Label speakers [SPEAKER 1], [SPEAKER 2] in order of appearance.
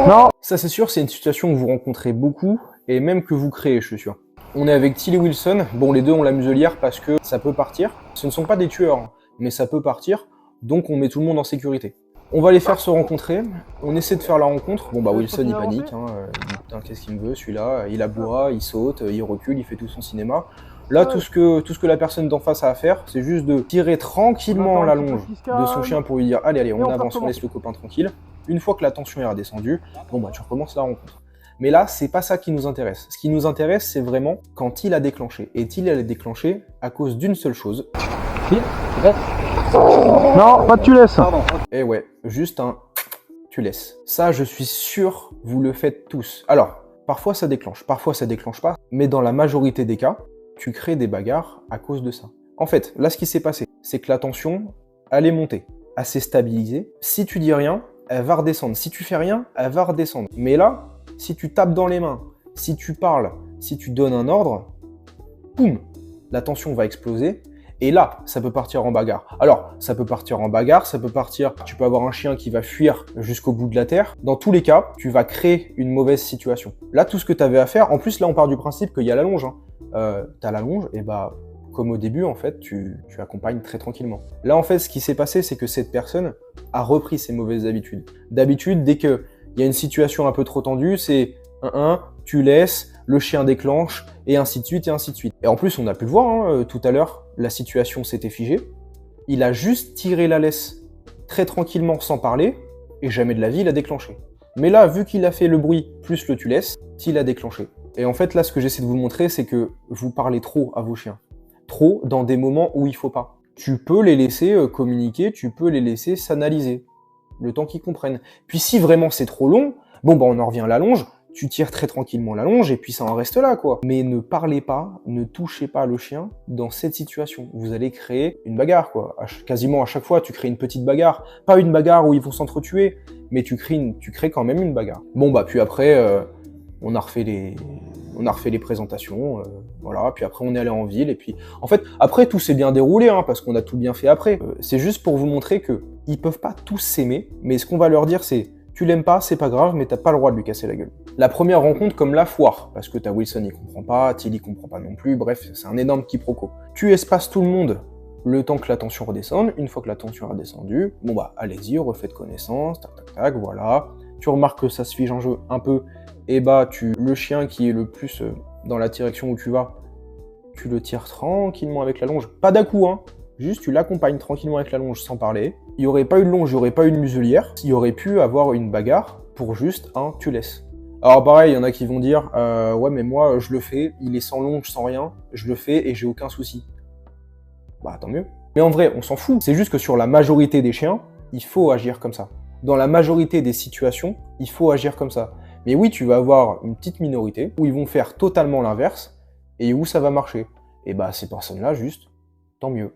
[SPEAKER 1] Non.
[SPEAKER 2] Ça c'est sûr, c'est une situation que vous rencontrez beaucoup et même que vous créez, je suis sûr. On est avec Tilly Wilson. Bon, les deux ont la muselière parce que ça peut partir. Ce ne sont pas des tueurs, hein, mais ça peut partir. Donc on met tout le monde en sécurité. On va les faire se rencontrer. On essaie de faire la rencontre. Bon bah Wilson il panique. Hein, il dit putain qu'est-ce qu'il me veut celui-là. Il aboie, il saute, il recule, il fait tout son cinéma. Là tout ce que la personne d'en face a à faire, c'est juste de tirer tranquillement la longe de son chien pour lui dire allez on avance, on laisse le copain tranquille. Une fois que la tension est redescendue, bon bah tu recommences la rencontre. Mais là, c'est pas ça qui nous intéresse. Ce qui nous intéresse, c'est vraiment quand il a déclenché. Et il a déclenché à cause d'une seule chose.
[SPEAKER 1] Non, pas de tu laisses.
[SPEAKER 2] Et ouais, juste un tu laisses. Ça, je suis sûr, vous le faites tous. Alors, parfois ça déclenche pas. Mais dans la majorité des cas, tu crées des bagarres à cause de ça. En fait, là, ce qui s'est passé, c'est que la tension, elle est montée, elle s'est stabilisée. Si tu dis rien, elle va redescendre. Si tu fais rien, elle va redescendre. Mais là, si tu tapes dans les mains, si tu parles, si tu donnes un ordre, boum, la tension va exploser. Et là, ça peut partir en bagarre. Alors, ça peut partir en bagarre, tu peux avoir un chien qui va fuir jusqu'au bout de la terre. Dans tous les cas, tu vas créer une mauvaise situation. Là, tout ce que tu avais à faire, en plus, là, on part du principe qu'il y a la longe. T'as la longe, et bah, comme au début, en fait, tu accompagnes très tranquillement. Là, en fait, ce qui s'est passé, c'est que cette personne a repris ses mauvaises habitudes. D'habitude, dès qu'il y a une situation un peu trop tendue, c'est 1-1, tu laisses, le chien déclenche, et ainsi de suite, et ainsi de suite. Et en plus, on a pu le voir, hein, tout à l'heure, la situation s'était figée. Il a juste tiré la laisse très tranquillement, sans parler, et jamais de la vie, il a déclenché. Mais là, vu qu'il a fait le bruit plus le tu laisses, il a déclenché. Et en fait, là, ce que j'essaie de vous montrer, c'est que vous parlez trop à vos chiens. Trop dans des moments où il faut pas. Tu peux les laisser communiquer, tu peux les laisser s'analyser, le temps qu'ils comprennent. Puis si vraiment c'est trop long, bon bah on en revient à la longe, tu tires très tranquillement la longe et puis ça en reste là quoi. Mais ne parlez pas, ne touchez pas le chien dans cette situation. Vous allez créer une bagarre quoi. Quasiment à chaque fois tu crées une petite bagarre. Pas une bagarre où ils vont s'entretuer, mais tu crées quand même une bagarre. Bon bah puis après, on a refait les présentations, voilà, puis après on est allé en ville, et puis en fait, après tout s'est bien déroulé, hein, parce qu'on a tout bien fait après. C'est juste pour vous montrer que ils peuvent pas tous s'aimer, mais ce qu'on va leur dire c'est, tu l'aimes pas, c'est pas grave, mais t'as pas le droit de lui casser la gueule. La première rencontre comme la foire, parce que t'as Wilson il comprend pas, Tilly comprend pas non plus, bref, c'est un énorme quiproquo. Tu espaces tout le monde le temps que la tension redescende, une fois que la tension est redescendue, bon bah allez-y, refaites connaissance, tac tac tac, voilà. Tu remarques que ça se fige en jeu un peu, et bah le chien qui est le plus dans la direction où tu vas, tu le tires tranquillement avec la longe. Pas d'un-coup, hein. Juste tu l'accompagnes tranquillement avec la longe sans parler. Il n'y aurait pas eu de longe, il n'y aurait pas eu de muselière. Il y aurait pu avoir une bagarre pour juste un tu laisses. Alors pareil, il y en a qui vont dire ouais mais moi je le fais, il est sans longe, sans rien, je le fais et j'ai aucun souci. Bah tant mieux. Mais en vrai, on s'en fout. C'est juste que sur la majorité des chiens, il faut agir comme ça. Dans la majorité des situations, il faut agir comme ça. Mais oui, tu vas avoir une petite minorité où ils vont faire totalement l'inverse et où ça va marcher. Et bah ces personnes-là, juste, tant mieux.